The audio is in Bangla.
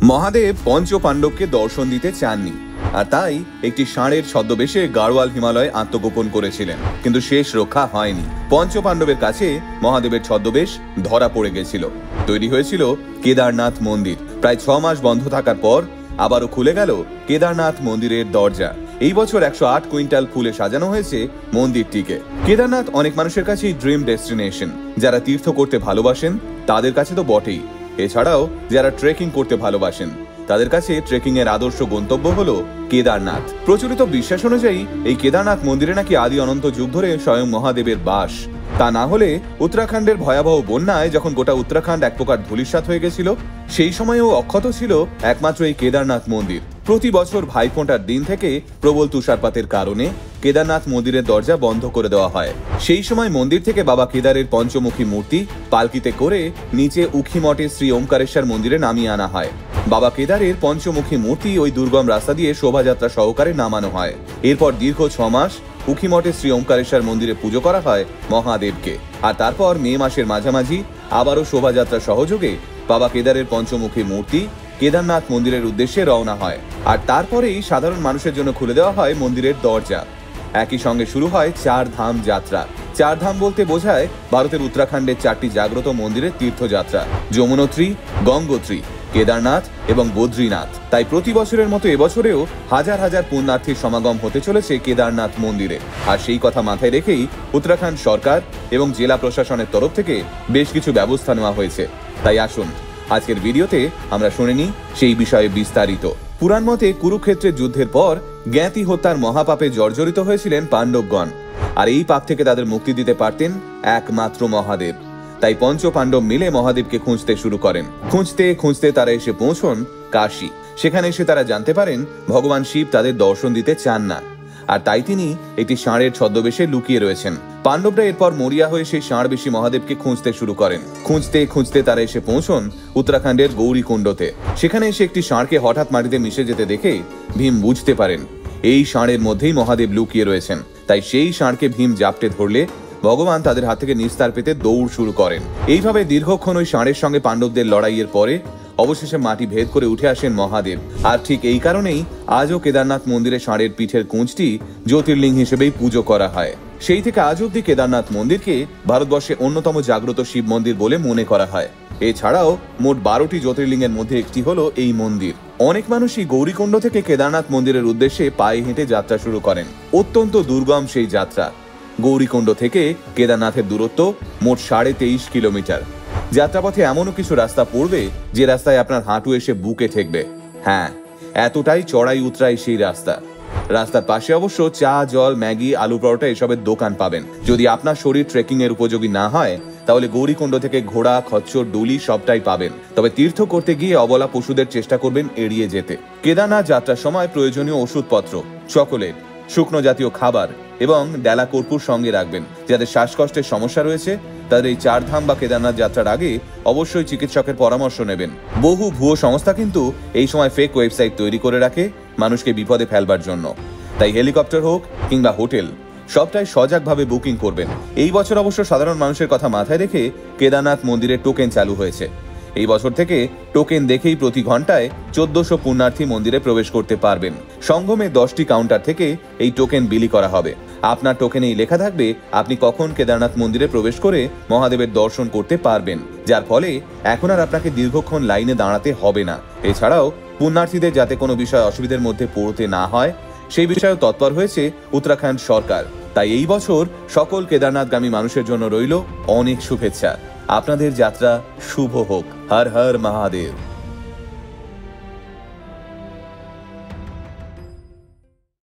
মহাদেব পঞ্চ পাণ্ডবকে দর্শন দিতে চাননি, আর তাই একটি ষাঁড়ের ছদ্মবেশে গাড়োয়াল হিমালয়ে আত্মগোপন করেছিলেন। কিন্তু শেষ রক্ষা হয়নি। পঞ্চ পাণ্ডবের কাছে মহাদেবের ছদ্মবেশ ধরা পড়ে গেছিল। তৈরি হয়েছিল কেদারনাথ মন্দির। প্রায় 6 মাস বন্ধ থাকার পর আবারও খুলে গেল কেদারনাথ মন্দিরের দরজা। এই বছর 108 কুইন্টাল ফুলে সাজানো হয়েছে মন্দিরটিকে। কেদারনাথ অনেক মানুষের কাছেই ড্রিম ডেস্টিনেশন। যারা তীর্থ করতে ভালোবাসেন তাদের কাছে তো বটেই, এছাড়াও যারা ট্রেকিং করতে ভালোবাসেন তাদের কাছে ট্রেকিং এর আদর্শ গন্তব্য হলো কেদারনাথ। প্রচলিত বিশ্বাস অনুযায়ী এই কেদারনাথ মন্দিরে নাকি আদি অনন্ত যুগ ধরে স্বয়ং মহাদেবের বাস। তা না হলে উত্তরাখণ্ডের ভয়াবহ বন্যায় যখন গোটা উত্তরাখণ্ড এক প্রকার ধূলিসাৎ হয়ে গেছিল, সেই সময়ও অক্ষত ছিল একমাত্র এই কেদারনাথ মন্দির। প্রতি বছর ভাইফোঁটার দিন থেকে প্রবল তুষারপাতের কারণে কেদারনাথ মন্দিরের দরজা বন্ধ করে দেওয়া হয়। সেই সময় মন্দির থেকে বাবা কেদারের পঞ্চমুখী মূর্তি পালকিতে করে নিচে উখিমঠে শ্রী ওমকারেশ্বর মন্দিরে নামিয়ে আনা হয়। বাবা কেদারের পঞ্চমুখী মূর্তি ওই দুর্গম রাস্তা দিয়ে শোভাযাত্রা সহকারে নামানো হয়। এরপর দীর্ঘ 6 মাস উখিমঠে শ্রী ওমকারেশ্বর মন্দিরে পুজো করা হয় মহাদেবকে। আর তারপর মে মাসের মাঝামাঝি আবারও শোভাযাত্রা সহযোগে বাবা কেদারের পঞ্চমুখী মূর্তি কেদারনাথ মন্দিরের উদ্দেশ্যে রওনা হয়। আর তারপরেই সাধারণ মানুষের জন্য খুলে দেওয়া হয় মন্দিরের দরজা। একই সঙ্গে শুরু হয় 4 ধাম যাত্রা। 4 ধাম বলতে বোঝায় ভারতের উত্তরাখণ্ডের 4টি জাগ্রত মন্দিরের তীর্থযাত্রা: যমুনোত্রী, গঙ্গোত্রী, কেদারনাথ এবং বদ্রীনাথ। তাই প্রতি বছরের মতো এবছরেও হাজার হাজার পুণ্যার্থীর সমাগম হতে চলেছে কেদারনাথ মন্দিরে। আর সেই কথা মাথায় রেখেই উত্তরাখণ্ড সরকার এবং জেলা প্রশাসনের তরফ থেকে বেশ কিছু ব্যবস্থা নেওয়া হয়েছে। তাই আসুন আজকের ভিডিওতে আমরা শুনে নিই সেই বিষয়ে বিস্তারিত। পুরাণ মতে কুরুক্ষেত্রের যুদ্ধের পর জ্ঞাতি হত্যার মহাপাপে জর্জরিত হয়েছিলেন পাণ্ডবগণ। আর এই পাপ থেকে তাদের মুক্তি দিতে পারতেন একমাত্র মহাদেব। তাই পঞ্চ পাণ্ডব মিলে মহাদেবকে খুঁজতে শুরু করেন। খুঁজতে খুঁজতে তারা এসে পৌঁছন কাশী। সেখানে এসে তারা জানতে পারেন ভগবান শিব তাদের দর্শন দিতে চান না, আর তাই তিনি একটি ষাঁড়ের ছদ্মবেশে লুকিয়ে রয়েছেন। পাণ্ডবরা এরপর মরিয়া হয়ে সেই ষাঁড়বেশী মহাদেবকে খুঁজতে শুরু করেন। খুঁজতে খুঁজতে তারা এসে পৌঁছন উত্তরাখণ্ডের গৌরীকুণ্ডতে। সেখানে এসে একটি ষাঁড়কে হঠাৎ মাটিতে মিশে যেতে দেখে ভীম বুঝতে পারেন এই ষাঁড়ের মধ্যেই মহাদেব লুকিয়ে রয়েছেন। তাই সেই ষাঁড়কে ভীম জাপটে ধরলে ভগবান তাদের হাত থেকে নিস্তার পেতে দৌড় শুরু করেন। এইভাবে দীর্ঘক্ষণ ওই ষাঁড়ের সঙ্গে পাণ্ডবদের লড়াইয়ের পরে অবশেষে মাটি ভেদ করে উঠে আসেন মহাদেব। আর ঠিক এই কারণেই আজও কেদারনাথ মন্দিরে ষাঁড়ের পিঠের কুঁচটি জ্যোতির্লিঙ্গ হিসেবেই পুজো করা হয়। সেই থেকে আজ অব্দি কেদারনাথ মন্দিরকে ভারতবর্ষে অন্যতম জাগ্রত শিব মন্দির বলে মনে করা হয়। এছাড়াও মোট 12টি জ্যোতির্লিঙ্গের মধ্যে একটি হলো এই মন্দির। অনেক মানুষই গৌরীকুণ্ড থেকে কেদারনাথ মন্দিরের উদ্দেশ্যে পায়ে হেঁটে যাত্রা শুরু করেন। অত্যন্ত দুর্গম সেই যাত্রা। গৌরীকুণ্ড থেকে কেদারনাথের দূরত্ব মোট 23.5 কিলোমিটার। যাত্রাপথে এমনও কিছু রাস্তা পড়বে যে রাস্তায় আপনার হাঁটু এসে বুকে ঠেকবে। হ্যাঁ, এতটাই চড়াই উতরাই সেই রাস্তা। রাস্তার পাশে অবশ্য চা, জল, ম্যাগি, আলু পরোটা এসবের দোকান পাবেন। যদি আপনার শরীর ট্রেকিং এর উপযোগী না হয় তাহলে গৌরীকুণ্ড থেকে ঘোড়া, খচ্চর, ডুলি সবটাই পাবেন। তবে তীর্থ করতে গিয়ে অবলা পশুদের চেষ্টা করবেন এড়িয়ে যেতে। কেদারনাথ যাত্রার সময় প্রয়োজনীয় ওষুধপত্র, চকোলেট, শুকনো জাতীয় খাবার এবং ডেলা কর্পূর সঙ্গে রাখবেন। যাদের শ্বাসকষ্টের সমস্যা রয়েছে তাদের এই 4 ধাম বা কেদারনাথ যাত্রার আগে অবশ্যই চিকিৎসকের পরামর্শ নেবেন। বহু ভুয়ো সংস্থা কিন্তু এই সময় ফেক ওয়েবসাইট তৈরি করে রাখে মানুষকে বিপদে ফেলবার জন্য। তাই হেলিকপ্টার হোক কিংবা হোটেল সবটাই সজাগভাবে বুকিং করবেন। এই বছর অবশ্য সাধারণ মানুষের কথা মাথায় রেখে কেদারনাথ মন্দিরের টোকেন চালু হয়েছে। এই বছর থেকে টোকেন দেখেই প্রতি ঘন্টায় 1400 পুণ্যার্থী মন্দিরে প্রবেশ করতে পারবেন। সঙ্গমে 10টি কাউন্টার থেকে এই টোকেন বিলি করা হবে। আপনার টোকেনেই লেখা থাকবে আপনি কখন কেদারনাথ মন্দিরে প্রবেশ করে মহাদেবের দর্শন করতে পারবেন, যার ফলে এখন আর আপনাকে দীর্ঘক্ষণ লাইনে দাঁড়াতে হবে না। এছাড়াও পুণ্যার্থীদের যাতে কোনো বিষয় অসুবিধার মধ্যে পড়তে না হয় সেই বিষয়েও তৎপর হয়েছে উত্তরাখণ্ড সরকার। তাই এই বছর সকল কেদারনাথগামী মানুষের জন্য রইল অনেক শুভেচ্ছা। আপনাদের যাত্রা শুভ হোক। হর হর মহাদেব।